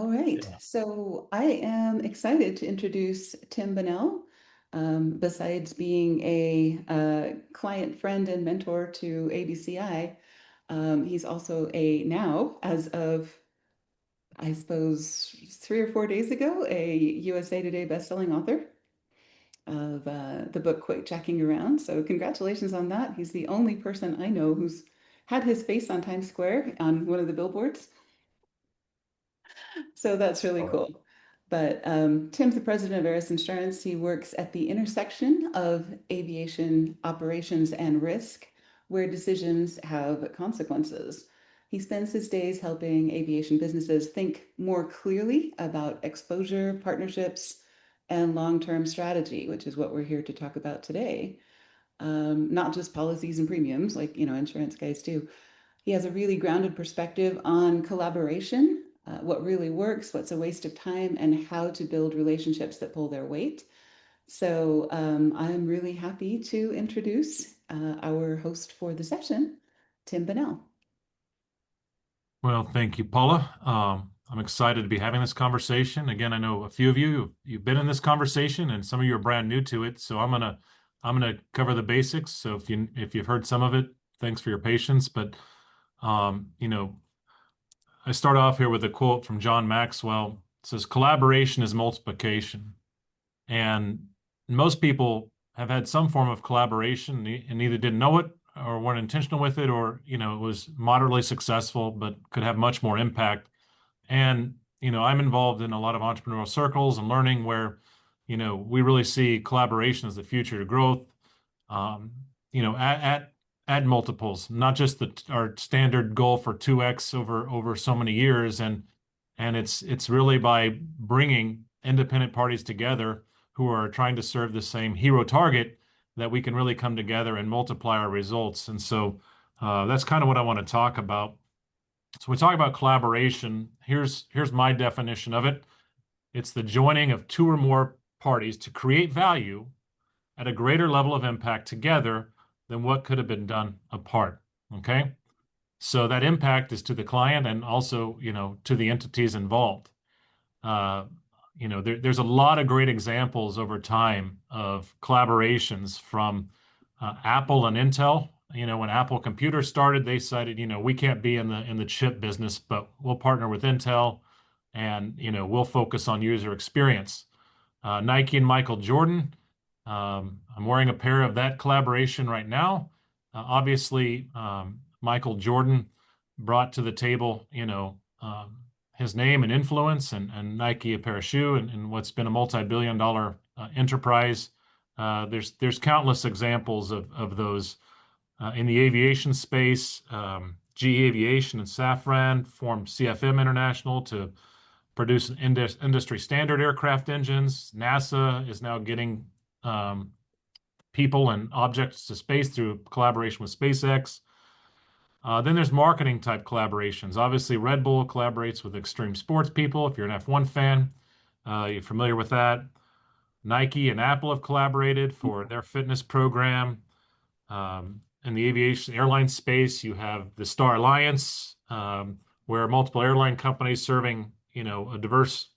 All right. Yeah. So I am excited to introduce Tim Bonnell. Besides being a client friend and mentor to ABCI, he's also now, as of, I suppose, 3 or 4 days ago, a USA Today bestselling author of the book Quit Jacking Around. So congratulations on that. He's the only person I know who's had his face on Times Square on one of the billboards. So that's really Oh, cool. But Tim's the president of Aris Insurance. He works at the intersection of aviation operations and risk, where decisions have consequences. He spends his days helping aviation businesses think more clearly about exposure, partnerships, and long-term strategy, which is what we're here to talk about today. Not just policies and premiums, like insurance guys do. He has a really grounded perspective on collaboration, what really works, what's a waste of time, and how to build relationships that pull their weight. So I'm really happy to introduce our host for the session, Tim Bonnell. well, thank you, Paula. I'm excited to be having this conversation. Again, I know a few of you've been in this conversation, and some of you are brand new to it. So I'm gonna cover the basics. So if you've heard some of it, thanks for your patience. But you know, I start off here with a quote from John Maxwell. It says, "Collaboration is multiplication," and most people have had some form of collaboration and either didn't know it or weren't intentional with it, or it was moderately successful but could have much more impact. And I'm involved in a lot of entrepreneurial circles and learning where we really see collaboration as the future to growth. um, at multiples, not just our standard goal for 2x over so many years. And it's really by bringing independent parties together who are trying to serve the same hero target that we can really come together and multiply our results. And so that's kind of what I want to talk about. So we talk about collaboration. Here's my definition of it. It's the joining of two or more parties to create value at a greater level of impact together than what could have been done apart. Okay. So that impact is to the client and also, to the entities involved. Uh, there's a lot of great examples over time of collaborations from Apple and Intel. When Apple Computer started, they decided, we can't be in the chip business, but we'll partner with Intel, and we'll focus on user experience. Nike and Michael Jordan. I'm wearing a pair of that collaboration right now. Obviously, Michael Jordan brought to the table, his name and influence, and Nike a pair of shoe, and what's been a multi-billion-dollar enterprise. There's countless examples of those in the aviation space. GE Aviation and Safran formed CFM International to produce industry standard aircraft engines. NASA is now getting people and objects to space through collaboration with SpaceX. Then there's marketing type collaborations. Obviously, Red Bull collaborates with extreme sports people. If you're an F1 fan, you're familiar with that. Nike and Apple have collaborated for their fitness program. In the aviation airline space, you have the Star Alliance, where multiple airline companies serving a diverse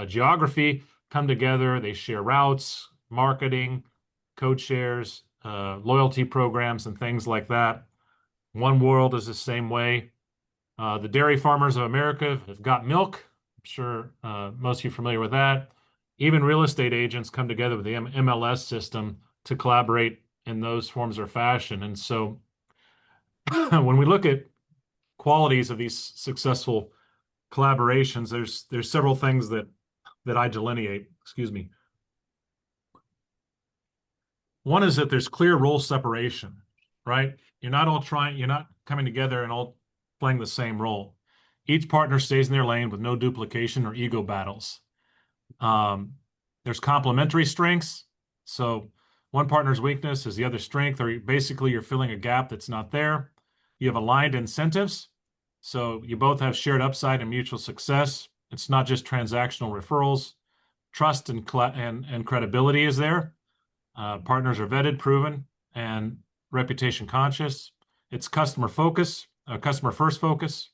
geography come together. They share routes, marketing, code shares, loyalty programs, and things like that. One World is the same way. The Dairy Farmers of America have got milk. I'm sure most of you are familiar with that. Even real estate agents come together with the MLS system to collaborate in those forms or fashion. And so when we look at qualities of these successful collaborations, there's several things that I delineate. Excuse me. One is that there's clear role separation, right? You're not coming together and all playing the same role. Each partner stays in their lane with no duplication or ego battles. There's complementary strengths. So one partner's weakness is the other strength, or basically you're filling a gap that's not there. You have aligned incentives. So you both have shared upside and mutual success. It's not just transactional referrals. Trust and credibility is there. Partners are vetted, proven, and reputation conscious. It's customer first focus.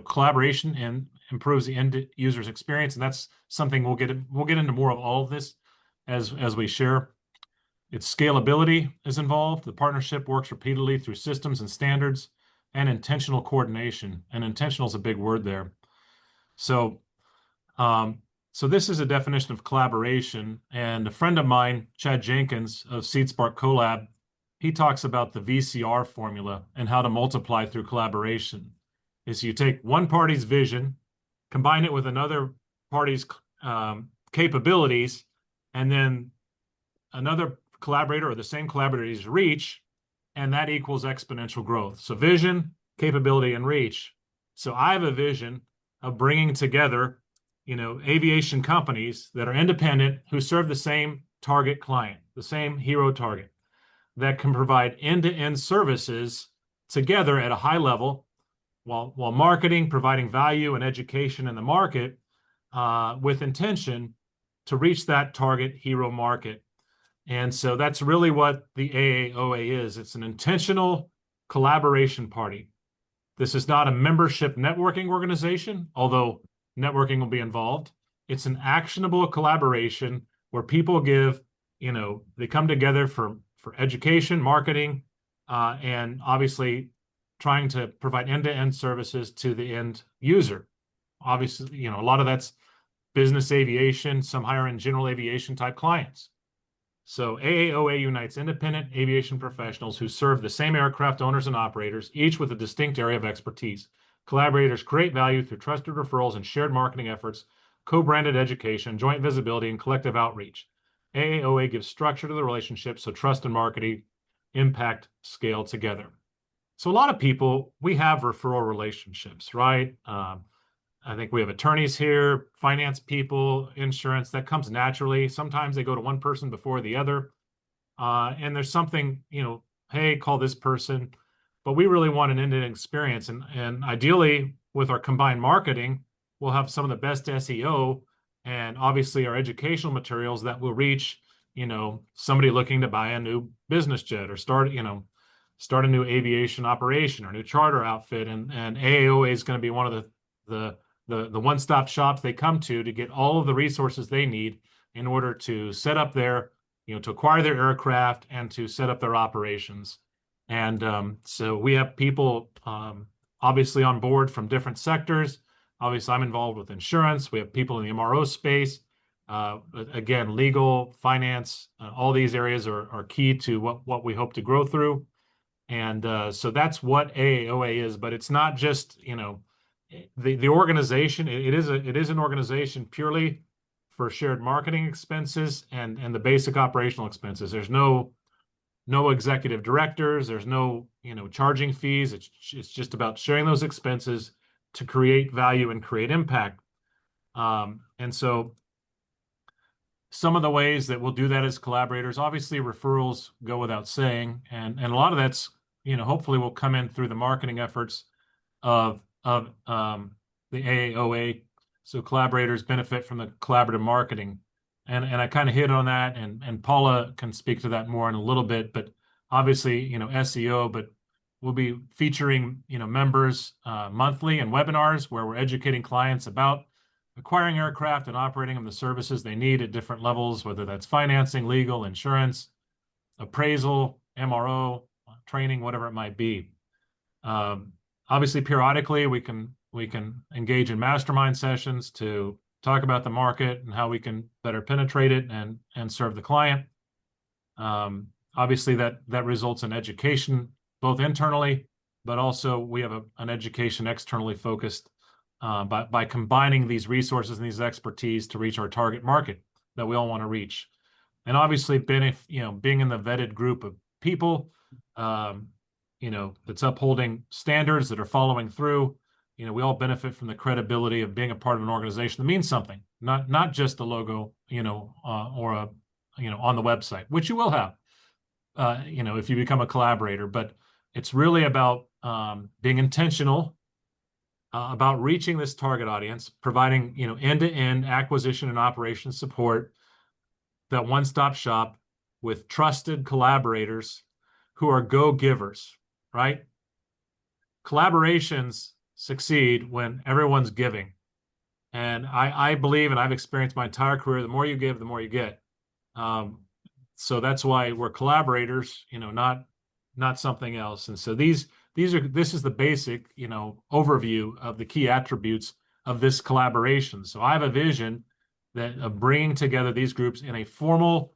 Collaboration improves the end user's experience. And that's something we'll get into more of all of this as we share. Its scalability is involved. The partnership works repeatedly through systems and standards and intentional coordination. And intentional is a big word there. So, so this is a definition of collaboration. And a friend of mine, Chad Jenkins of SeedSpark Collab, he talks about the VCR formula and how to multiply through collaboration. Is you take one party's vision, combine it with another party's capabilities, and then another collaborator or the same collaborator's reach, and that equals exponential growth. So vision, capability, and reach. So I have a vision of bringing together, aviation companies that are independent who serve the same target client, the same hero target, that can provide end-to-end services together at a high level while marketing, providing value and education in the market with intention to reach that target hero market. And so that's really what the AAOA is. It's an intentional collaboration party. This is not a membership networking organization, although networking will be involved. It's an actionable collaboration where people give, they come together for education, marketing, and obviously trying to provide end-to-end services to the end user. Obviously, a lot of that's business aviation, some higher-end general aviation type clients. So AAOA unites independent aviation professionals who serve the same aircraft owners and operators, each with a distinct area of expertise. Collaborators create value through trusted referrals and shared marketing efforts, co-branded education, joint visibility, and collective outreach. AAOA gives structure to the relationship so trust and marketing impact scale together. So a lot of people, we have referral relationships, right? I think we have attorneys here, finance people, insurance, that comes naturally. Sometimes they go to one person before the other. And there's something, hey, call this person. But we really want an end-to-end experience. And ideally, with our combined marketing, we'll have some of the best SEO and obviously our educational materials that will reach, somebody looking to buy a new business jet or start a new aviation operation or new charter outfit. And AAOA is going to be one of the one-stop shops they come to get all of the resources they need in order to set up to acquire their aircraft and to set up their operations. And so we have people obviously on board from different sectors. Obviously, I'm involved with insurance. We have people in the MRO space. Again, legal, finance, all these areas are key to what we hope to grow through. And so that's what AAOA is, but it's not just, the organization. It is an organization purely for shared marketing expenses and the basic operational expenses. There's no executive directors. There's no charging fees. It's just about sharing those expenses to create value and create impact. And so some of the ways that we'll do that as collaborators, obviously referrals go without saying, and a lot of that's hopefully will come in through the marketing efforts of the AAOA. So collaborators benefit from the collaborative marketing. And I kind of hit on that, and Paula can speak to that more in a little bit, but obviously, SEO, but we'll be featuring, members monthly in webinars where we're educating clients about acquiring aircraft and operating them, the services they need at different levels, whether that's financing, legal, insurance, appraisal, MRO, training, whatever it might be. Obviously, periodically, we can engage in mastermind sessions to talk about the market and how we can better penetrate it and serve the client. Obviously, that results in education, both internally, but also we have an education externally focused by combining these resources and these expertise to reach our target market that we all want to reach. And obviously, being in the vetted group of people, that's upholding standards, that are following through. We all benefit from the credibility of being a part of an organization that means something, not just a logo, or on the website, which you will have, if you become a collaborator. But it's really about being intentional about reaching this target audience, providing end-to-end acquisition and operations support, that one-stop shop with trusted collaborators who are go-givers, right? Collaborations succeed when everyone's giving. And I believe, and I've experienced my entire career, the more you give, the more you get. Um, so that's why we're collaborators, not something else. And so this is the basic, overview of the key attributes of this collaboration. So I have a vision that of bringing together these groups in a formal,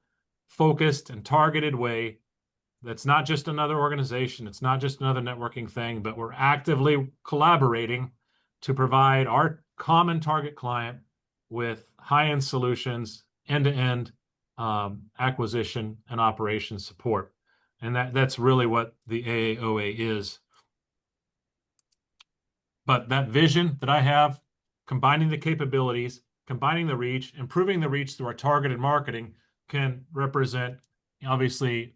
focused, and targeted way. That's not just another organization. It's not just another networking thing, but we're actively collaborating to provide our common target client with high-end solutions, end-to-end acquisition and operations support. And that's really what the AAOA is. But that vision that I have, combining the capabilities, combining the reach, improving the reach through our targeted marketing can represent obviously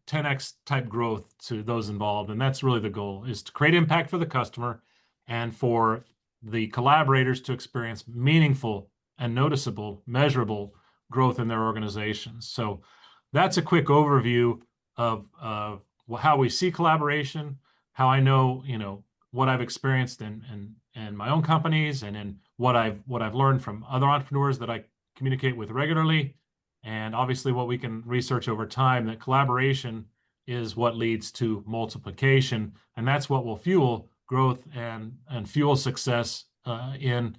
10x type growth to those involved. And that's really the goal, is to create impact for the customer and for the collaborators to experience meaningful and noticeable, measurable growth in their organizations. So that's a quick overview of how we see collaboration, how I know, what I've experienced in my own companies and in what I've learned from other entrepreneurs that I communicate with regularly, and obviously what we can research over time, that collaboration is what leads to multiplication, and that's what will fuel growth and fuel success in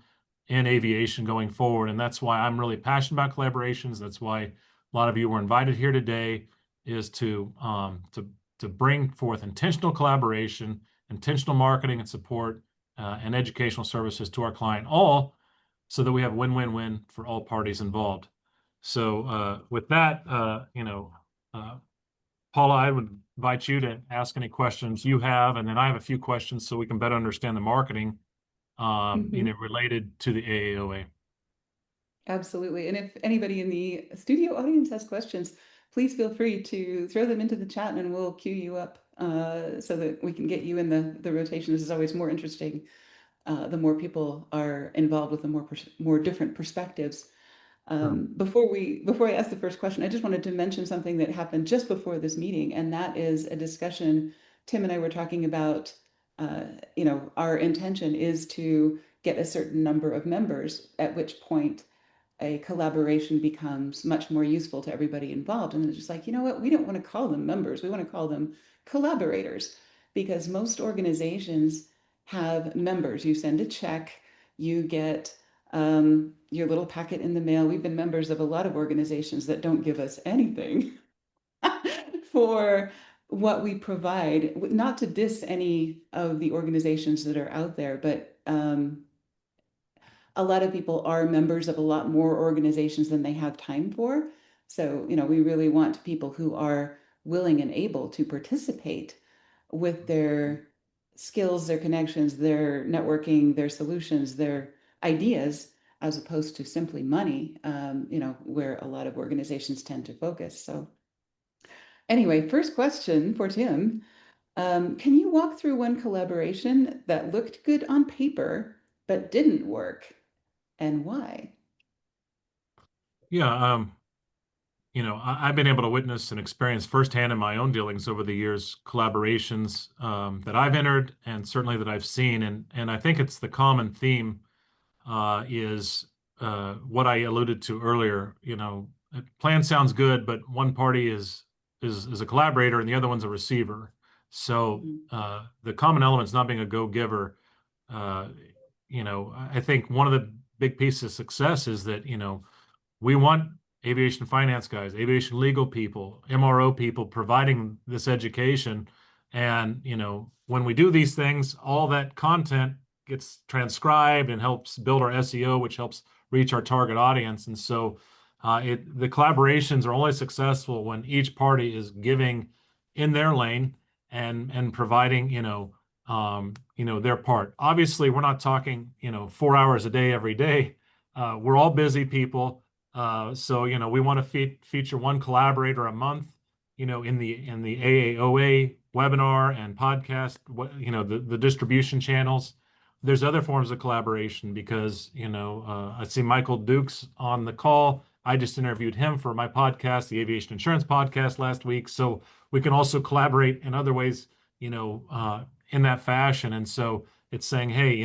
aviation going forward. And that's why I'm really passionate about collaborations. That's why a lot of you were invited here today, is to bring forth intentional collaboration, intentional marketing and support, and educational services to our client, all so that we have win-win-win for all parties involved. So with that, Paula, I would invite you to ask any questions you have, and then I have a few questions so we can better understand the marketing, related to the AAOA. Absolutely. And if anybody in the studio audience has questions, please feel free to throw them into the chat and we'll queue you up so that we can get you in the rotation. This is always more interesting. The more people are involved with the more different perspectives. Before I ask the first question, I just wanted to mention something that happened just before this meeting, and that is a discussion Tim and I were talking about. Our intention is to get a certain number of members, at which point a collaboration becomes much more useful to everybody involved. And it's just like, you know what? We don't want to call them members. We want to call them collaborators, because most organizations have members. You send a check, you get your little packet in the mail. We've been members of a lot of organizations that don't give us anything for what we provide. Not to diss any of the organizations that are out there, but a lot of people are members of a lot more organizations than they have time for. So, we really want people who are willing and able to participate with their skills, their connections, their networking, their solutions, their ideas, as opposed to simply money, where a lot of organizations tend to focus. So, anyway, first question for Tim. Can you walk through one collaboration that looked good on paper but didn't work, and why? Yeah, I've been able to witness and experience firsthand in my own dealings over the years collaborations that I've entered and certainly that I've seen, and I think it's the common theme is what I alluded to earlier. A plan sounds good, but one party is a collaborator and the other one's a receiver. So Mhm. the common element is not being a go-giver. Uh, I think one of the big pieces of success is that we want aviation finance guys, aviation legal people, MRO people providing this education. And, when we do these things, all that content gets transcribed and helps build our SEO, which helps reach our target audience. And so the collaborations are only successful when each party is giving in their lane and providing, their part. Obviously, we're not talking, 4 hours a day every day. We're all busy people. So we want to feature one collaborator a month, in the AAOA webinar and podcast, the distribution channels. There's other forms of collaboration because I see Michael Dukes on the call. I just interviewed him for my podcast, the Aviation Insurance Podcast, last week. So we can also collaborate in other ways, in that fashion. And so it's saying, hey,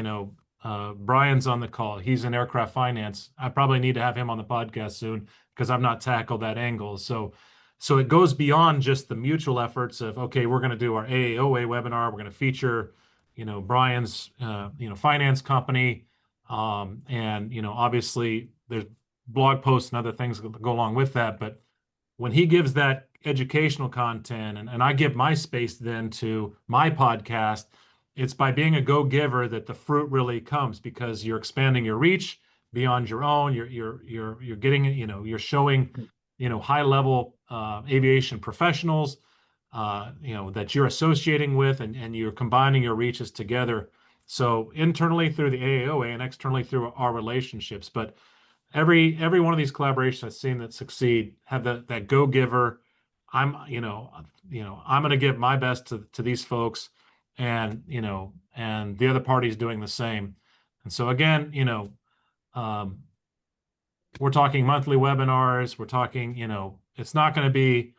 Brian's on the call. He's in aircraft finance. I probably need to have him on the podcast soon because I've not tackled that angle. So it goes beyond just the mutual efforts of, okay, we're going to do our AAOA webinar. We're going to feature, Brian's, finance company. And, obviously there's blog posts and other things that go along with that. But when he gives that educational content and I give my space then to my podcast, it's by being a go-giver that the fruit really comes because you're expanding your reach beyond your own. You're getting, you're showing, high level aviation professionals, that you're associating with, and you're combining your reaches together. So internally through the AAOA and externally through our relationships. But every one of these collaborations I've seen that succeed have that go-giver. I'm going to give my best to these folks, and the other party is doing the same. And so again, um, we're talking monthly webinars. We're talking, it's not going to be,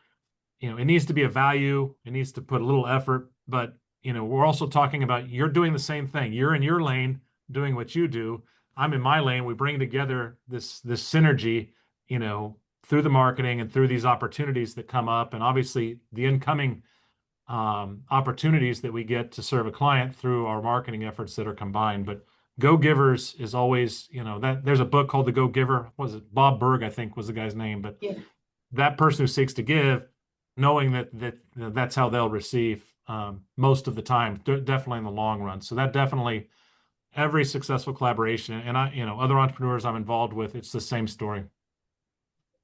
it needs to be a value. It needs to put a little effort, but we're also talking about you're doing the same thing. You're in your lane doing what you do. I'm in my lane. We bring together this synergy, through the marketing and through these opportunities that come up, and obviously the incoming opportunities that we get to serve a client through our marketing efforts that are combined. But Go Givers is always, that there's a book called The Go Giver. Was it Bob Berg, I think was the guy's name, but Yeah. that person who seeks to give, knowing that's how they'll receive most of the time, definitely in the long run. So that definitely every successful collaboration, and other entrepreneurs I'm involved with, it's the same story.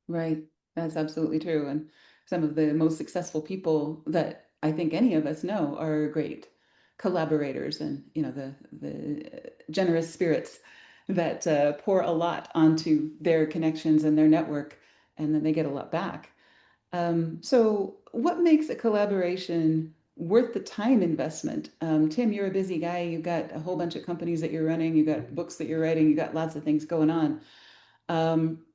Right. That's absolutely true. And some of the most successful people that I think any of us know are great collaborators and, the generous spirits that pour a lot onto their connections and their network, and then they get a lot back. So what makes a collaboration worth the time investment? Tim, you're a busy guy. You've got a whole bunch of companies that you're running. You've got books that you're writing. You've got lots of things going on. Um,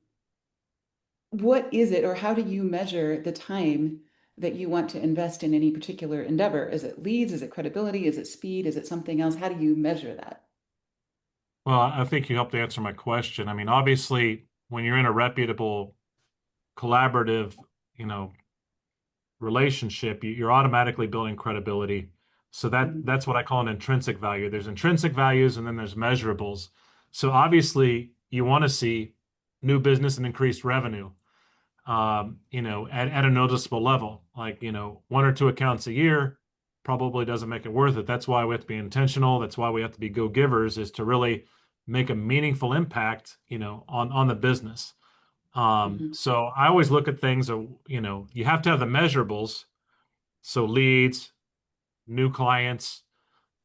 what is it, or how do you measure the time that you want to invest in any particular endeavor? Is it leads? Is it credibility? Is it speed? Is it something else? How do you measure that? Well, I think you helped answer my question. I mean, obviously, when you're in a reputable, collaborative, you know, relationship, you're automatically building credibility. So Mhm. that's what I call an intrinsic value. There's intrinsic values and then there's measurables. So obviously, you want to see new business and increased revenue, at a noticeable level. Like, one or two accounts a year probably doesn't make it worth it. That's why we have to be intentional. That's why we have to be go-givers, is to really make a meaningful impact, on the business. Mhm. So I always look at things, you have to have the measurables, so leads, new clients,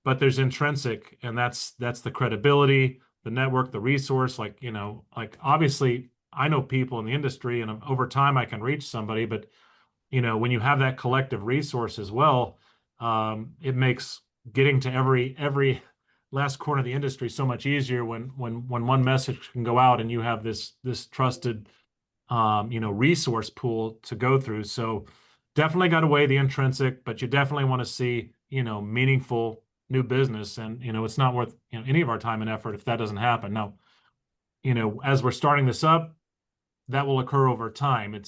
but there's intrinsic, and that's the credibility, the network, the resource. Like, like obviously I know people in the industry, and over time I can reach somebody, but when you have that collective resource as well, it makes getting to every last corner of the industry so much easier when one message can go out and you have this trusted resource pool to go through. So definitely got to weigh the intrinsic, but you definitely want to see, meaningful new business. And, it's not worth, any of our time and effort if that doesn't happen. Now, as we're starting this up, that will occur over time.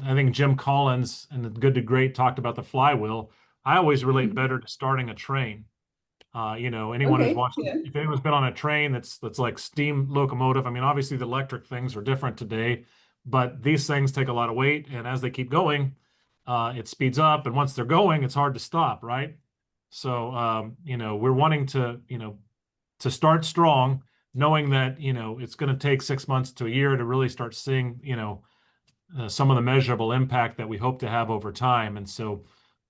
I think Jim Collins and the Good to Great talked about the flywheel. I always relate Mhm. better to starting a train. Anyone who's Okay. watched, Yeah. if anyone's been on a train that's like steam locomotive, I mean, obviously the electric things are different today, but these things take a lot of weight, and as they keep going, it speeds up, and once they're going, it's hard to stop, right? So, we're wanting to start strong, knowing that, it's going to take 6 months to a year to really start seeing, some of the measurable impact that we hope to have over time. And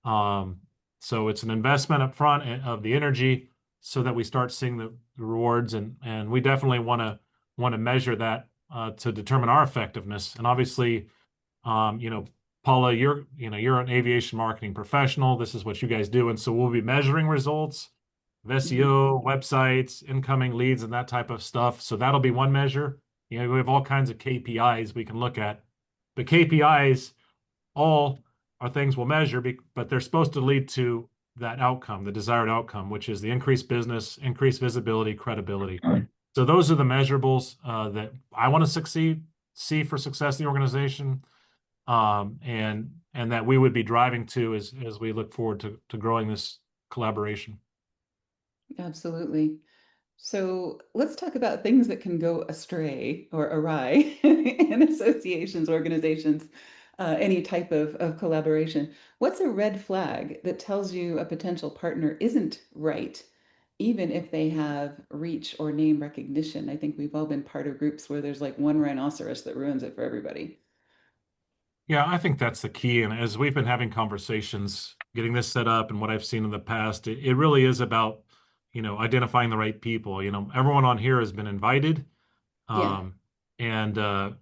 um, so it's an investment up front of the energy so that we start seeing the rewards, and we definitely want to measure that to determine our effectiveness. And obviously, Paula, you're an aviation marketing professional. This is what you guys do, and so we'll be measuring results of Mhm. SEO, websites, incoming leads, and that type of stuff. So that'll be one measure. We have all kinds of KPIs we can look at. The KPIs all are things we'll measure, but they're supposed to lead to that outcome, the desired outcome, which is the increased business, increased visibility, credibility. So those are the measurables that I want to see for success in the organization, and that we would be driving to as we look forward to growing this collaboration. Absolutely. So let's talk about things that can go astray or awry in associations, organizations, any type of collaboration. What's a red flag that tells you a potential partner isn't right, even if they have reach or name recognition? I think we've all been part of groups where there's like one rhinoceros that ruins it for everybody. Yeah, I think that's the key. And as we've been having conversations, getting this set up and what I've seen in the past, it really is about, identifying the right people. Everyone on here has been invited, Yeah, um, and of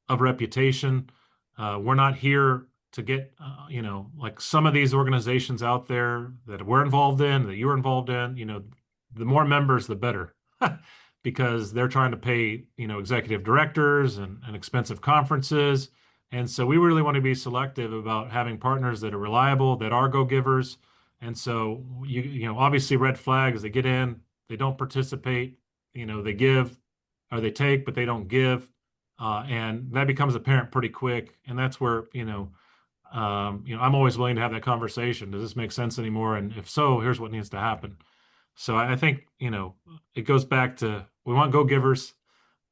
reputation. We're not here to get, like some of these organizations out there that we're involved in, that you're involved in. The more members, the better, because they're trying to pay, executive directors and expensive conferences. And so we really want to be selective about having partners that are reliable, that are go-givers. And so obviously red flags, they get in, they don't participate, they give or they take, but they don't give. And that becomes apparent pretty quick. And that's where, I'm always willing to have that conversation. Does this make sense anymore? And if so, here's what needs to happen. So I think, it goes back to we want go-givers.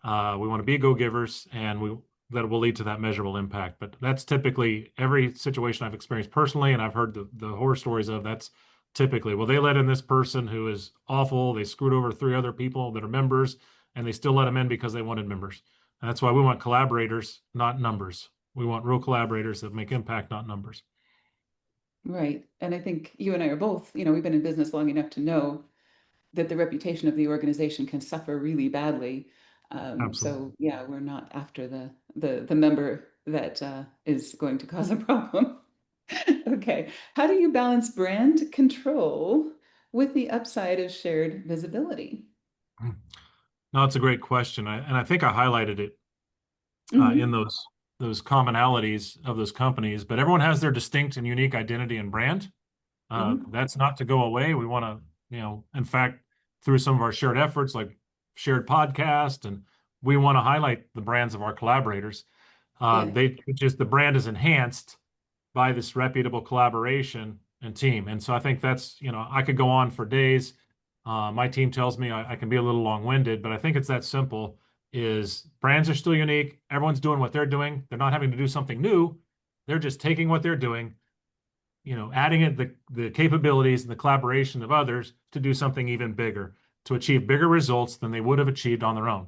We want to be go-givers, and that will lead to that measurable impact. But that's typically every situation I've experienced personally, and I've heard the horror stories of. That's typically, well, they let in this person who is awful. They screwed over three other people that are members, and they still let them in because they wanted members. And that's why we want collaborators, not numbers. We want real collaborators that make impact, not numbers. right. And I think you and I are both, we've been in business long enough to know that the reputation of the organization can suffer really badly. Absolutely. So yeah, we're not after the member that is going to cause a problem. Okay, how do you balance brand control with the upside of shared visibility? No, it's a great question. And I think I highlighted it in Hmm. those commonalities of those companies, but everyone has their distinct and unique identity and brand. Hmm. That's not to go away. We want to, in fact, through some of our shared efforts, like shared podcast, and we want to highlight the brands of our collaborators. Yeah, The brand is enhanced by this reputable collaboration and team. And so I think that's, I could go on for days. My team tells me I can be a little long-winded, but I think it's that simple is brands are still unique. Everyone's doing what they're doing. They're not having to do something new. They're just taking what they're doing, adding it the capabilities and the collaboration of others to do something even bigger, to achieve bigger results than they would have achieved on their own.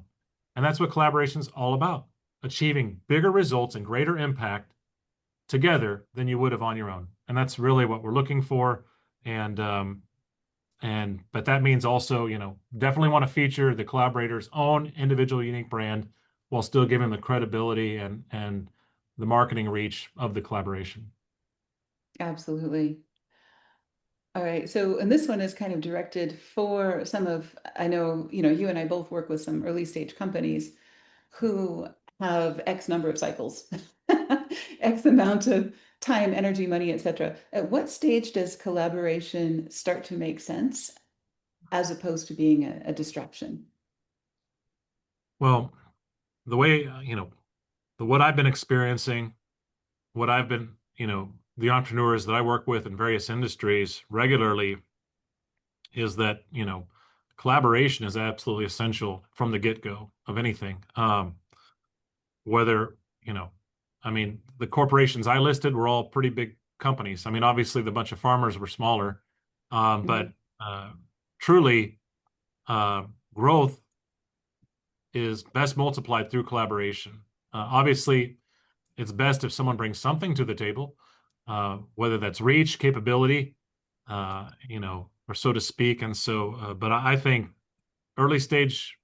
And that's what collaboration is all about, achieving bigger results and greater impact together than you would have on your own. And that's really what we're looking for. And but that means also, definitely want to feature the collaborator's own individual unique brand while still giving the credibility and the marketing reach of the collaboration. absolutely. All right. So, and this one is kind of directed for some of, I know, you and I both work with some early stage companies who have X number of cycles, X amount of time, energy, money, etc. At what stage does collaboration start to make sense as opposed to being a distraction? Well, the way, what I've been experiencing, what I've been, the entrepreneurs that I work with in various industries regularly is that, collaboration is absolutely essential from the get-go of anything. Whether, I mean, the corporations I listed were all pretty big companies. I mean, obviously the bunch of farmers were smaller, but Mhm. truly, uh, growth is best multiplied through collaboration. Obviously, it's best if someone brings something to the table, whether that's reach, capability, or so to speak. And so, but I think early stage,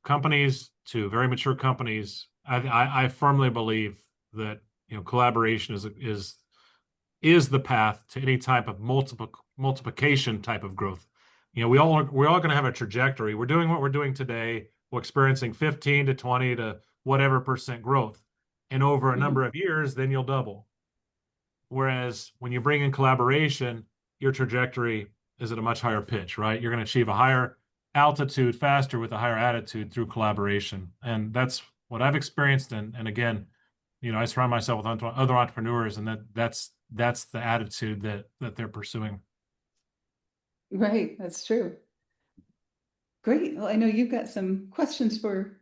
companies to very mature companies, I firmly believe that collaboration is the path to any type of multiplication type of growth. We're all going to have a trajectory. We're doing what we're doing today. We're experiencing 15 to 20 to whatever percent growth. And over a Mhm. number of years, then you'll double. Whereas when you bring in collaboration, your trajectory is at a much higher pitch, right? You're going to achieve a higher altitude faster with a higher attitude through collaboration. And that's what I've experienced. And again, I surround myself with other entrepreneurs, and that's the attitude that they're pursuing. Right, that's true. Great. Well, I know you've got some questions for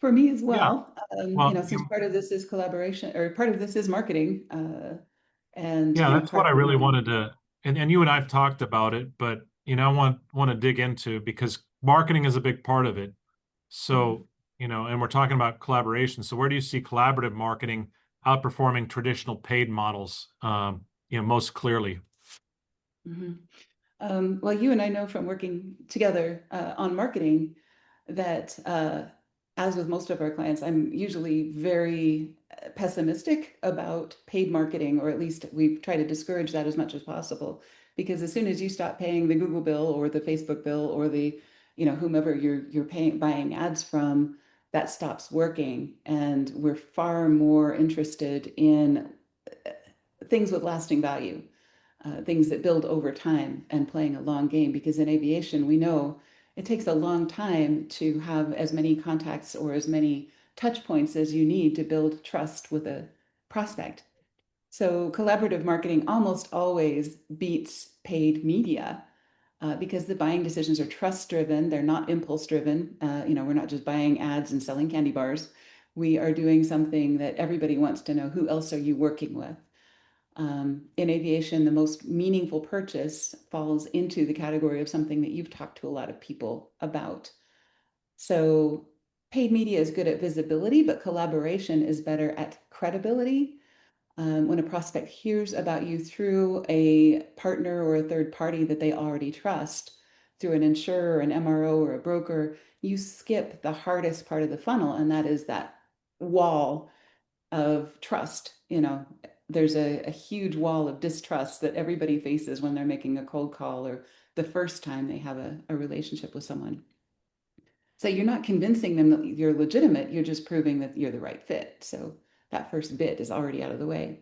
me as Yeah. well. Well, Since part of this is collaboration or part of this is marketing, and yeah, that's what part I of really my wanted to, and you and I've talked about it, but I want to dig into, because marketing is a big part of it. Mhm, So, and we're talking about collaboration. So where do you see collaborative marketing outperforming traditional paid models, most clearly? mhm. Well, you and I know from working together on marketing that, as with most of our clients, I'm usually very pessimistic about paid marketing, or at least we try to discourage that as much as possible. Because as soon as you stop paying the Google bill or the Facebook bill or the, whomever you're paying buying ads from, that stops working, and we're far more interested in things with lasting value, things that build over time and playing a long game. Because in aviation, we know it takes a long time to have as many contacts or as many touch points as you need to build trust with a prospect. So collaborative marketing almost always beats paid media, because the buying decisions are trust driven. They're not impulse driven. We're not just buying ads and selling candy bars. We are doing something that everybody wants to know. Who else are you working with? In aviation, the most meaningful purchase falls into the category of something that you've talked to a lot of people about. So, paid media is good at visibility, but collaboration is better at credibility. When a prospect hears about you through a partner or a third party that they already trust, through an insurer, an MRO, or a broker, you skip the hardest part of the funnel, and that is that wall of trust. There's a huge wall of distrust that everybody faces when they're making a cold call or the first time they have a relationship with someone. So you're not convincing them that you're legitimate, you're just proving that you're the right fit. So that first bit is already out of the way.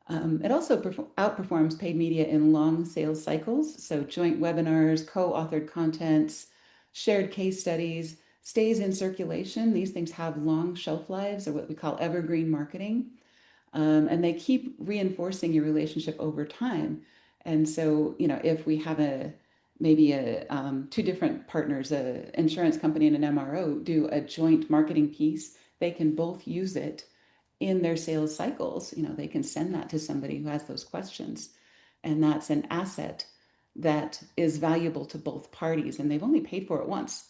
It also outperforms paid media in long sales cycles. So joint webinars, co-authored contents, shared case studies, stays in circulation. These things have long shelf lives, or what we call evergreen marketing. And they keep reinforcing your relationship over time. And so, if we have maybe two different partners, an insurance company and an MRO, do a joint marketing piece, they can both use it in their sales cycles. They can send that to somebody who has those questions, and that's an asset that is valuable to both parties. And they've only paid for it once,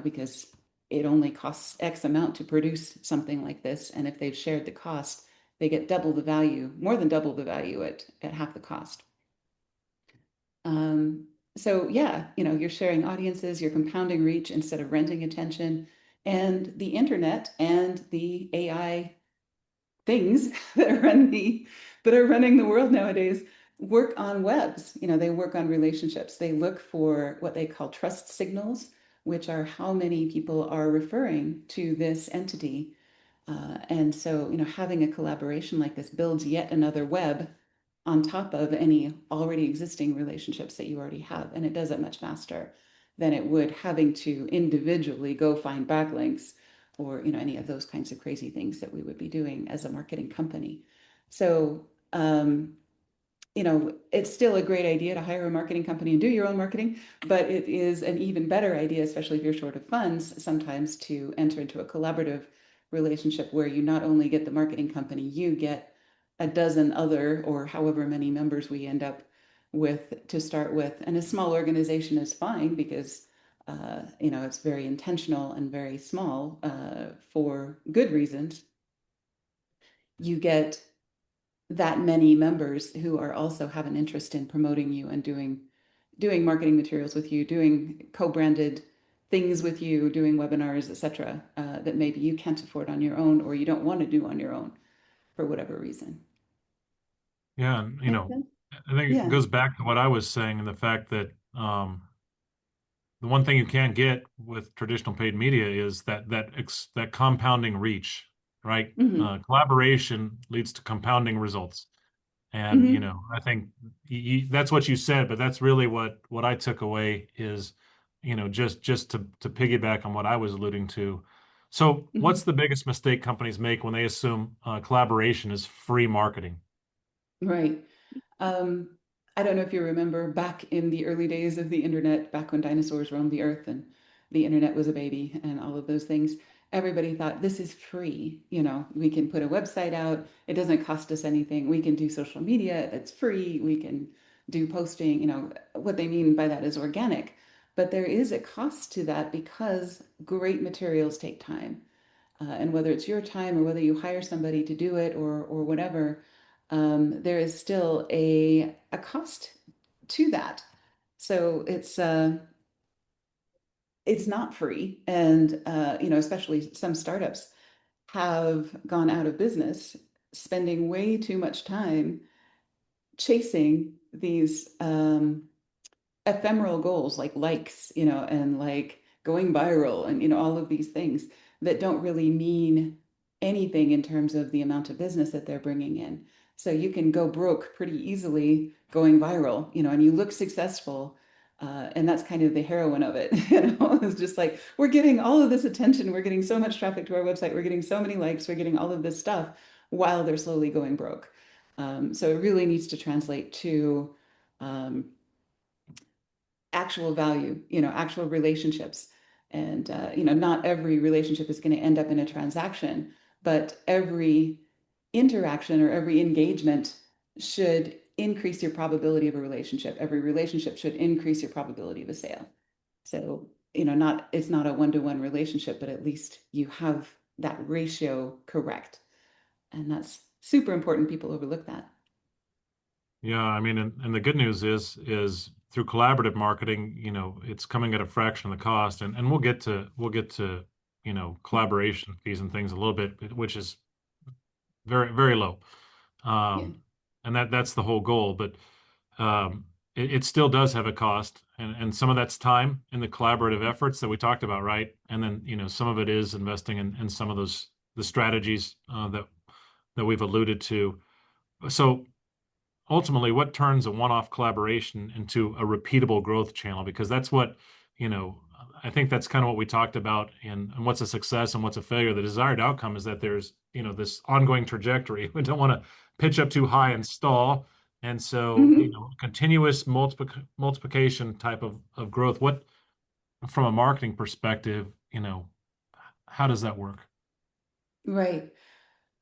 because it only costs X amount to produce something like this. And if they've shared the cost, they get double the value, more than double the value at half the cost. Um, so yeah, you're sharing audiences, you're compounding reach instead of renting attention, and the internet and the AI things that are running the world nowadays work on webs. They work on relationships. They look for what they call trust signals, which are how many people are referring to this entity. And so, having a collaboration like this builds yet another web on top of any already existing relationships that you already have. And it does it much faster than it would having to individually go find backlinks or, any of those kinds of crazy things that we would be doing as a marketing company. So, it's still a great idea to hire a marketing company and do your own marketing, but it is an even better idea, especially if you're short of funds, sometimes to enter into a collaborative relationship where you not only get the marketing company, you get a dozen other or however many members we end up with to start with. And a small organization is fine because, it's very intentional and very small, for good reasons. You get that many members who are also have an interest in promoting you and doing marketing materials with you, doing co-branded things with you, doing webinars, etc., that maybe you can't afford on your own or you don't want to do on your own for whatever reason. Yeah, and Make sense? I think it Yeah. goes back to what I was saying, and the fact that the one thing you can't get with traditional paid media is that compounding reach, right? Hmm. Collaboration leads to compounding results. And, Mhm. I think that's what you said, but that's really what I took away is, just to piggyback on what I was alluding to. So what's Mhm. the biggest mistake companies make when they assume collaboration is free marketing? Right. Um, I don't know if you remember back in the early days of the internet, back when dinosaurs roamed the earth and the internet was a baby and all of those things. Everybody thought this is free. We can put a website out. It doesn't cost us anything. We can do social media. That's free. We can do posting. What they mean by that is organic. But there is a cost to that because great materials take time. And whether it's your time or whether you hire somebody to do it or whatever, there is still a cost to that. So it's not free, and especially some startups have gone out of business, spending way too much time chasing these ephemeral goals like likes, and like going viral and, all of these things that don't really mean anything in terms of the amount of business that they're bringing in. So you can go broke pretty easily going viral, and you look successful. And that's kind of the heroine of it. It's just like we're getting all of this attention, we're getting so much traffic to our website, we're getting so many likes, we're getting all of this stuff while they're slowly going broke. So it really needs to translate to um, actual value, actual relationships. And, not every relationship is going to end up in a transaction, but every interaction or every engagement should increase your probability of a relationship. Every relationship should increase your probability of a sale. So, it's not a one-to-one relationship, but at least you have that ratio correct. And that's super important. People overlook that. Yeah, I mean, and the good news is through collaborative marketing, it's coming at a fraction of the cost, and we'll get to collaboration fees and things a little bit, which is very very low, Yeah. um, and that's the whole goal. But it still does have a cost, and some of that's time in the collaborative efforts that we talked about, right? And then some of it is investing in some of the strategies that we've alluded to. So ultimately, what turns a one-off collaboration into a repeatable growth channel? Because that's what, you know, I think that's kind of what we talked about and what's a success and what's a failure. The desired outcome is that there's, this ongoing trajectory. We don't want to pitch up too high and stall. And so, Mhm. continuous multiplication type of growth. What, from a marketing perspective, how does that work? Right.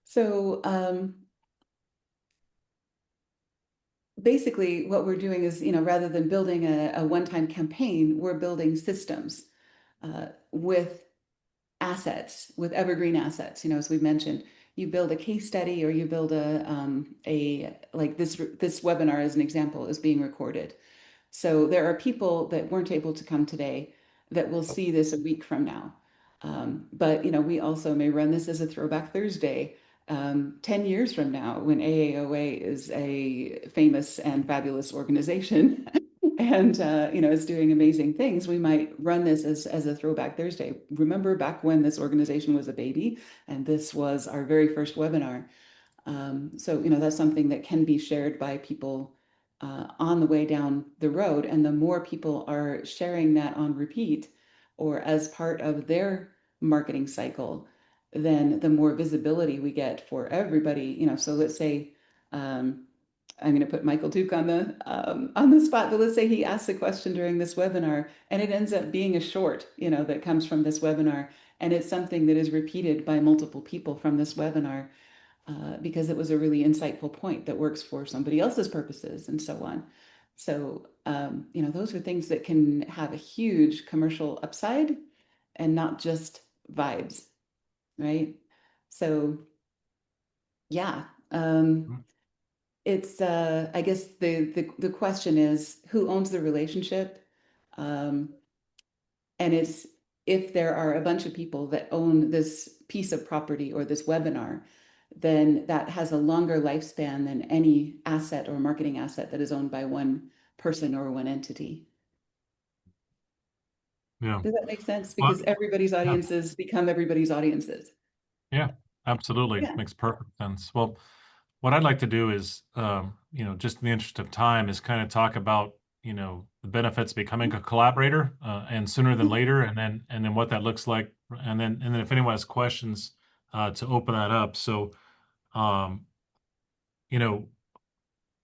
So, basically what we're doing is, rather than building a one-time campaign, we're building systems with assets, with evergreen assets. As we've mentioned, you build a case study or you build a like this webinar as an example is being recorded. So there are people that weren't able to come today that will see this a week from now. But we also may run this as a throwback Thursday 10 years from now when AAOA is a famous and fabulous organization and is doing amazing things. We might run this as a throwback Thursday. Remember back when this organization was a baby and this was our very first webinar. So, that's something that can be shared by people on the way down the road. And the more people are sharing that on repeat or as part of their marketing cycle, then the more visibility we get for everybody. So let's say I'm going to put Michael Duke on the spot, but let's say he asks a question during this webinar, and it ends up being a short, that comes from this webinar, and it's something that is repeated by multiple people from this webinar because it was a really insightful point that works for somebody else's purposes and so on. So, those are things that can have a huge commercial upside and not just vibes, right? So, yeah, it's I guess the question is who owns the relationship, um, and it's if there are a bunch of people that own this piece of property or this webinar, then that has a longer lifespan than any asset or marketing asset that is owned by one person or one entity. Yeah. Does that make sense? Well, Because everybody's yeah. audiences become everybody's audiences. Yeah, absolutely. Yeah. Makes perfect sense. Well, what I'd like to do is, just in the interest of time, is kind of talk about, the benefits of becoming a collaborator, and sooner than Yeah, later, and then what that looks like, and then if anyone has questions, to open that up. So, um, you know,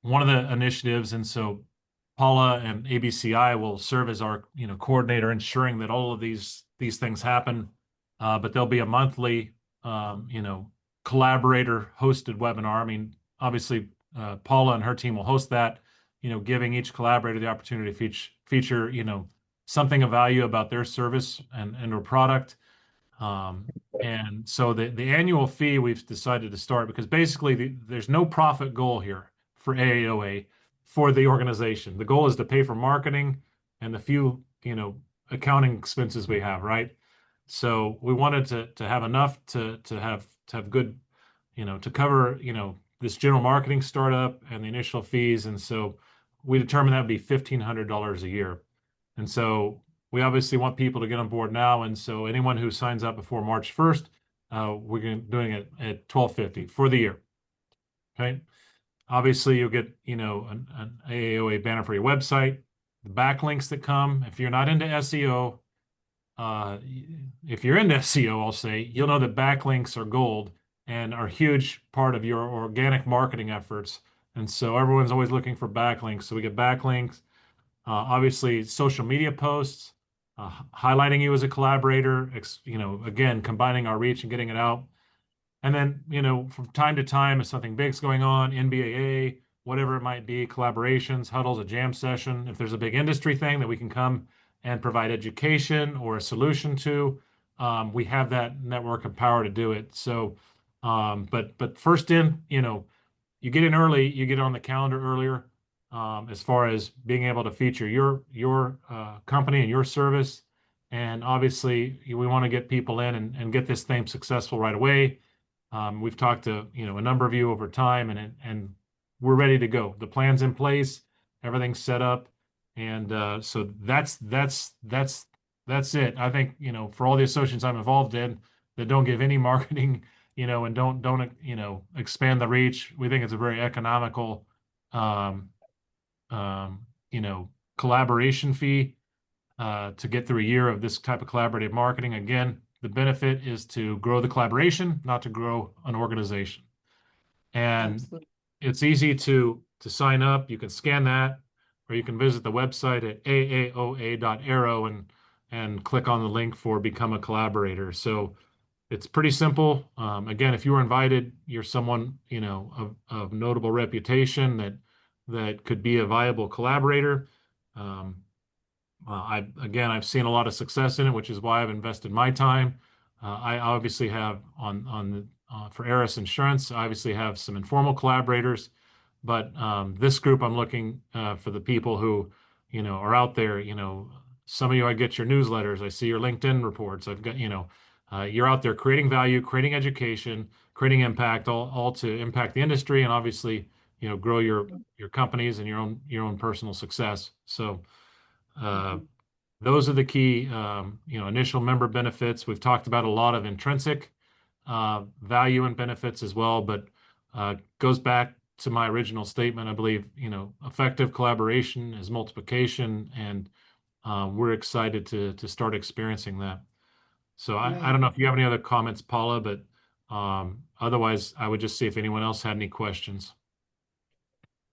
one of the initiatives, and so Paula and ABCI will serve as our, coordinator, ensuring that all of these things happen. But there'll be a monthly, collaborator hosted webinar. I mean, obviously, Paula and her team will host that, giving each collaborator the opportunity to feature, something of value about their service and or product. Um, and so the annual fee we've decided to start because basically there's no profit goal here for AAOA for the organization. The goal is to pay for marketing and the few, accounting expenses we have, right? So we wanted to have enough to have good, to cover, this general marketing startup and the initial fees. And so we determined that would be $1,500 a year. And so we obviously want people to get on board now. And so anyone who signs up before March 1st, doing it at $1,250 for the year. Okay. Obviously, you'll get, an AAOA banner for your website, the backlinks that come. If you're not into SEO, if you're into SEO, I'll say, you'll know that backlinks are gold and are a huge part of your organic marketing efforts. And so everyone's always looking for backlinks. So we get backlinks. Obviously, social media posts, highlighting you as a collaborator, again, combining our reach and getting it out. And then, from time to time, if something big's going on, NBAA, whatever it might be, collaborations, huddles, a jam session, if there's a big industry thing that we can come and provide education or a solution to, we have that network of power to do it. So, but first in, you get in early, you get on the calendar earlier, as far as being able to feature your company and your service. And obviously, we want to get people in and get this thing successful right away. We've talked to a number of you over time, and we're ready to go. The plan's in place, everything's set up, and so that's it. I think for all the associations I'm involved in that don't give any marketing, and don't expand the reach, we think it's a very economical, um, collaboration fee to get through a year of this type of collaborative marketing. Again, the benefit is to grow the collaboration, not to grow an organization. And absolutely. it's easy to sign up. You can scan that, or you can visit the website at aaoa.aero and click on the link for Become a Collaborator. So it's pretty simple. Again, if you were invited, you're someone of notable reputation that could be a viable collaborator. Um, I've seen a lot of success in it, which is why I've invested my time. I obviously have for Eris Insurance, I obviously have some informal collaborators, but this group I'm looking for the people who are out there. Some of you, I get your newsletters, I see your LinkedIn reports. I've got you're out there creating value, creating education, creating impact, all to impact the industry and obviously grow your companies and your own personal success. So. Uh, Mhm. those are the key, initial member benefits. We've talked about a lot of intrinsic value and benefits as well, but goes back to my original statement. I believe, effective collaboration is multiplication, and we're excited to start experiencing that. So I Right. don't know if you have any other comments, Paula, but otherwise, I would just see if anyone else had any questions.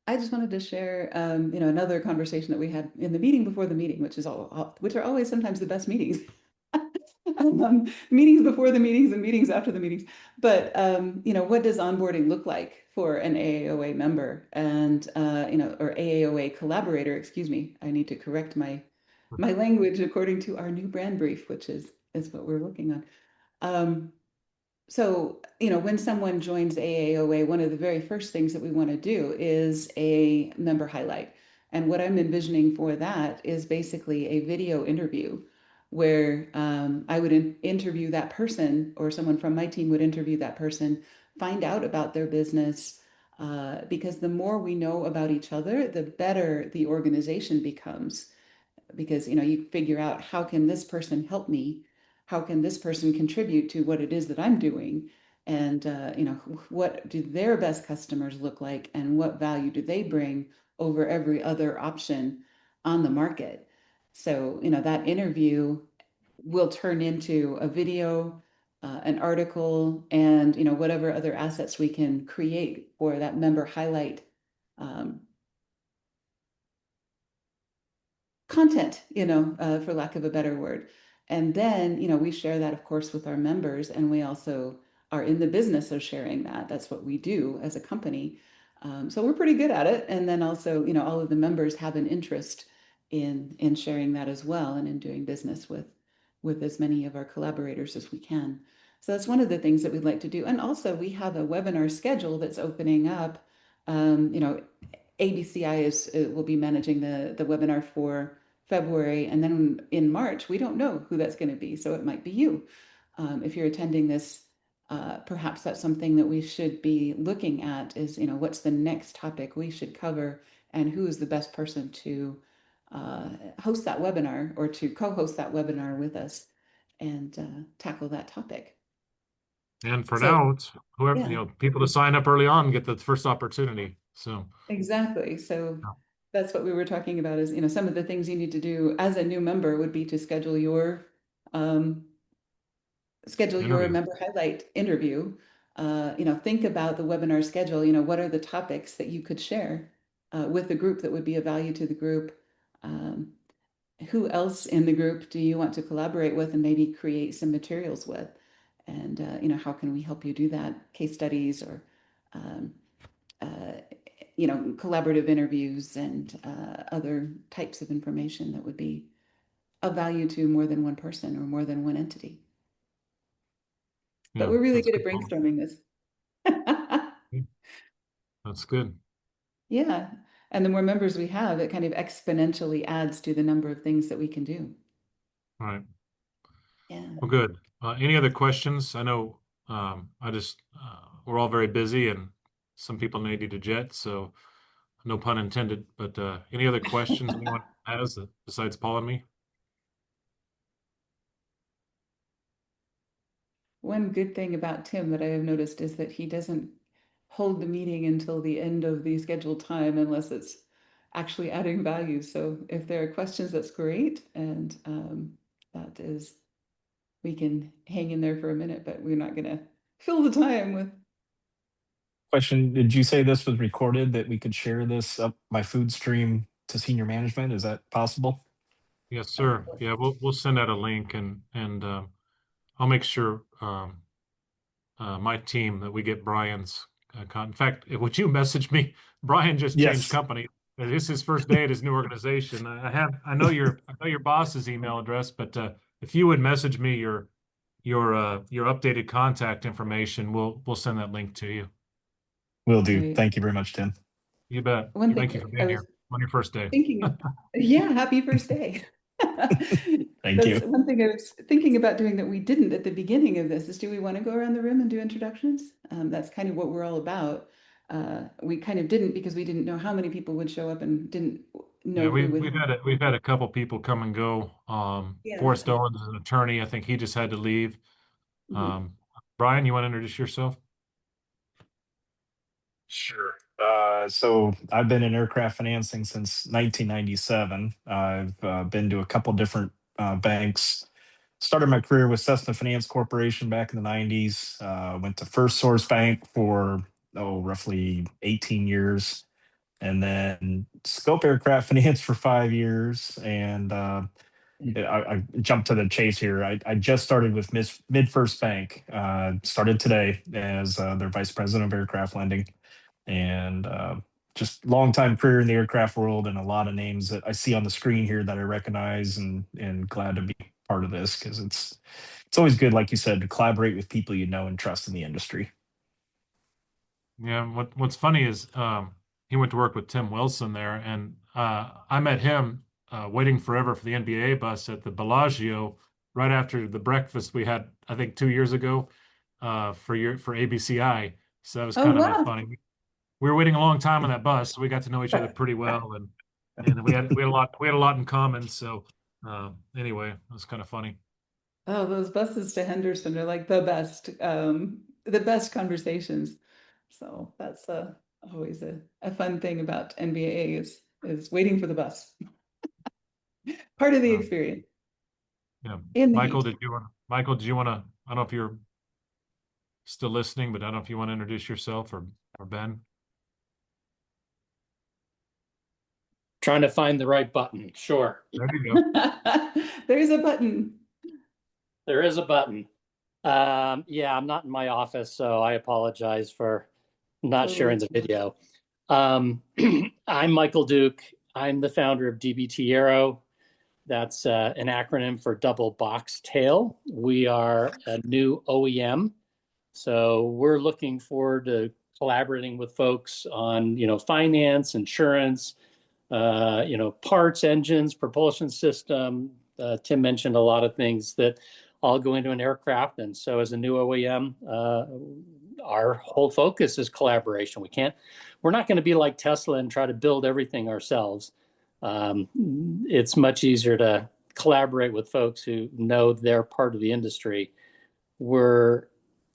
I just wanted to share, another conversation that we had in the meeting before the meeting, which are always sometimes the best meetings. Meetings before the meetings and meetings after the meetings. But what does onboarding look like for an AAOA member and or AAOA collaborator? Excuse me, I need to correct my language according to our new brand brief, which is what we're working on. So, when someone joins AAOA, one of the very first things that we want to do is a member highlight. And what I'm envisioning for that is basically a video interview where I would interview that person, or someone from my team would interview that person, find out about their business. Because the more we know about each other, the better the organization becomes, because you figure out, how can this person help me, how can this person contribute to what it is that I'm doing, and what do their best customers look like, and what value do they bring over every other option on the market. So that interview will turn into a video, an article, and whatever other assets we can create for that member highlight um, content, for lack of a better word. And then, we share that, of course, with our members, and we also are in the business of sharing that. That's what we do as a company. So we're pretty good at it. And then also, all of the members have an interest in sharing that as well, and in doing business with as many of our collaborators as we can. So that's one of the things that we'd like to do. And also, we have a webinar schedule that's opening up. ABCI will be managing the webinar for February, and then in March, we don't know who that's going to be. So it might be you. If you're attending this, perhaps that's something that we should be looking at is, what's the next topic we should cover, and who is the best person to host that webinar, or to co-host that webinar with us, and tackle that topic. And for So now, it's whoever, yeah, people to sign up early on get the first opportunity. So, exactly. So that's what we were talking about is, some of the things you need to do as a new member would be to um, schedule your interview. member highlight interview. Think about the webinar schedule. What are the topics that you could share with the group that would be of value to the group? Um, who else in the group do you want to collaborate with and maybe create some materials with? And how can we help you do that? Case studies, or um, uh, collaborative interviews, and other types of information that would be of value to more than one person or more than one entity. But Yeah, we're really that's good good. at brainstorming this. That's good. Yeah. And the more members we have, it kind of exponentially adds to the number of things that we can do. All right. Yeah. Well, good. Any other questions? I know we're all very busy and some people need to jet, so no pun intended. But any other questions anyone has besides Paul and me? One good thing about Tim that I have noticed is that he doesn't hold the meeting until the end of the scheduled time unless it's actually adding value. So if there are questions, that's great. And that is, we can hang in there for a minute, but we're not going to fill the time with. Question, did you say this was recorded, that we could share this up my food stream to senior management? Is that possible? Yes, sir. Yeah, we'll send out a link and I'll make sure my team that we get Brian's In fact, would you message me? Brian just changed Yes, company. This is his first day at his new organization. I know your boss's email address, but if you would message me your updated contact information, we'll send that link to you. will do. Right. Thank you very much, Tim. You bet. One thing Thank you for I being was here on your first day. thinking of, yeah, happy first day. Thank That's you. one thing I was thinking about doing that we didn't at the beginning of this is, do we want to go around the room and do introductions? That's kind of what we're all about. We kind of didn't because we didn't know how many people would show up and didn't Yeah, know who would. we've had a couple people come and go. Yeah. Forrest Owens is an attorney. I think he just had to leave. Mhm. Um, Brian, you want to introduce yourself? Sure. So I've been in aircraft financing since 1997. I've been to a couple different banks. Started my career with Cessna Finance Corporation back in the 90s. Went to First Source Bank for, roughly 18 years. And then Scope Aircraft Finance for 5 years. And I jumped to the chase here. I just started with Mid-First Bank. Started today as their vice president of aircraft lending, and just long time career in the aircraft world, and a lot of names that I see on the screen here that I recognize, and glad to be part of this because it's always good, like you said, to collaborate with people you know and trust in the industry. Yeah, what's funny is he went to work with Tim Wilson there, and I met him waiting forever for the NBA bus at the Bellagio right after the breakfast we had, I think 2 years ago, for ABCI. So that was Oh, kind of a wow. funny. We were waiting a long time on that bus, so we got to know each other pretty well, and we had a lot in common. So anyway, it was kind of funny. Oh, those buses to Henderson are like the best. the best conversations. So that's always a fun thing about NBAA is waiting for the bus. Part of the experience Yeah. in the Michael, heat. Michael, did you want to, I don't know if you're still listening, but I don't know if you want to introduce yourself or Ben. Trying to find the right button. Sure. There you go. There's a button. There is a button. Yeah, I'm not in my office, so I apologize for not sharing the video. I'm Michael Duke. I'm the founder of DBT Aero. That's an acronym for double box tail. We are a new OEM. So we're looking forward to collaborating with folks on, finance, insurance, parts, engines, propulsion system. Tim mentioned a lot of things that all go into an aircraft. And so as a new OEM, our whole focus is collaboration. We're not going to be like Tesla and try to build everything ourselves. It's much easier to collaborate with folks who know they're part of the industry. We're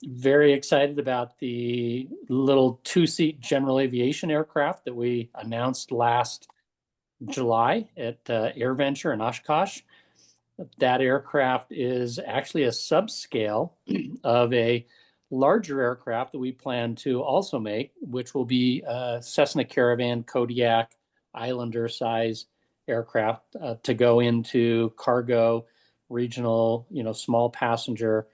very excited about the little two-seat general aviation aircraft that we announced last July at AirVenture in Oshkosh. That aircraft is actually a subscale of a larger aircraft that we plan to also make, which will be a Cessna Caravan Kodiak Islander size aircraft to go into cargo, regional, small passenger.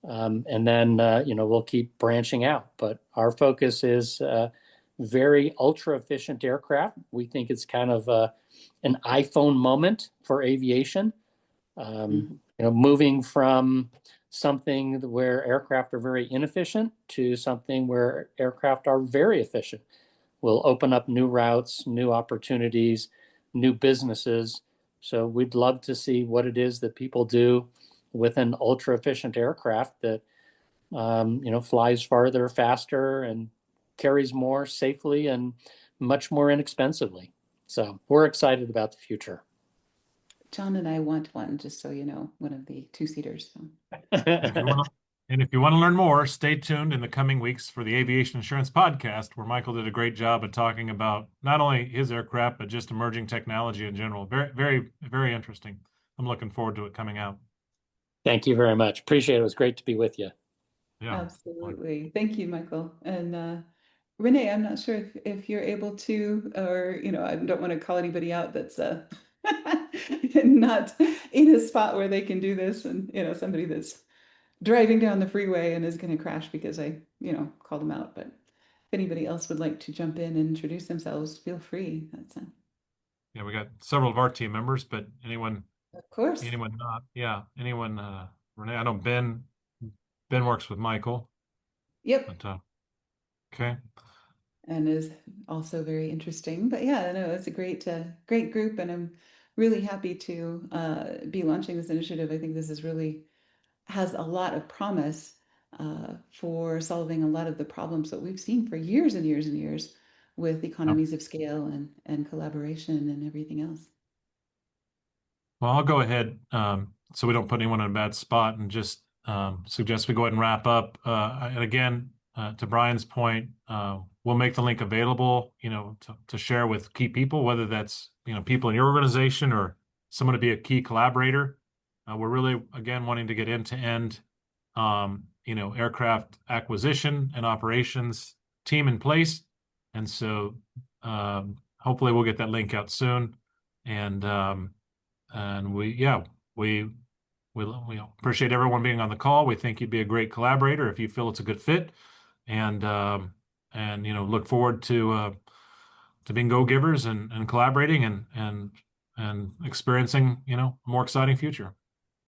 And then, we'll keep branching out. But our focus is very ultra efficient aircraft. We think it's kind of an iPhone moment for aviation. Moving from something where aircraft are very inefficient to something where aircraft are very efficient. Will open up new routes, new opportunities, new businesses. So we'd love to see what it is that people do with an ultra efficient aircraft that flies farther, faster, and carries more safely and much more inexpensively. So we're excited about the future. John and I want one, just so you know, one of the two-seaters. And if you want to learn more, stay tuned in the coming weeks for the Aviation Insurance Podcast, where Michael did a great job of talking about not only his aircraft, but just emerging technology in general. Very, very, very interesting. I'm looking forward to it coming out. Thank you very much. Appreciate it. It was great to be with you. Yeah. Absolutely. Thank you, Michael. And Renee, I'm not sure if you're able to, or, I don't want to call anybody out that's not in a spot where they can do this. And, somebody that's driving down the freeway and is going to crash because I, called them out. But if anybody else would like to jump in and introduce themselves, feel free. Yeah, we got several of our team members, but anyone not, anyone, Renee, I know Ben works with Michael. Yep. But, okay. And is also very interesting. But yeah, no, it's a great group, and I'm really happy to be launching this initiative. I think this has a lot of promise for solving a lot of the problems that we've seen for years and years and years with economies of scale and collaboration and everything else. Well, I'll go ahead so we don't put anyone in a bad spot and just suggest we go ahead and wrap up. And again, to Brian's point, we'll make the link available, to share with key people, whether that's, people in your organization or someone to be a key collaborator. We're really, again, wanting to get end-to-end, aircraft acquisition and operations team in place. And so hopefully we'll get that link out soon. And we appreciate everyone being on the call. We think you'd be a great collaborator if you feel it's a good fit, and look forward to being go-givers and collaborating and experiencing a more exciting future.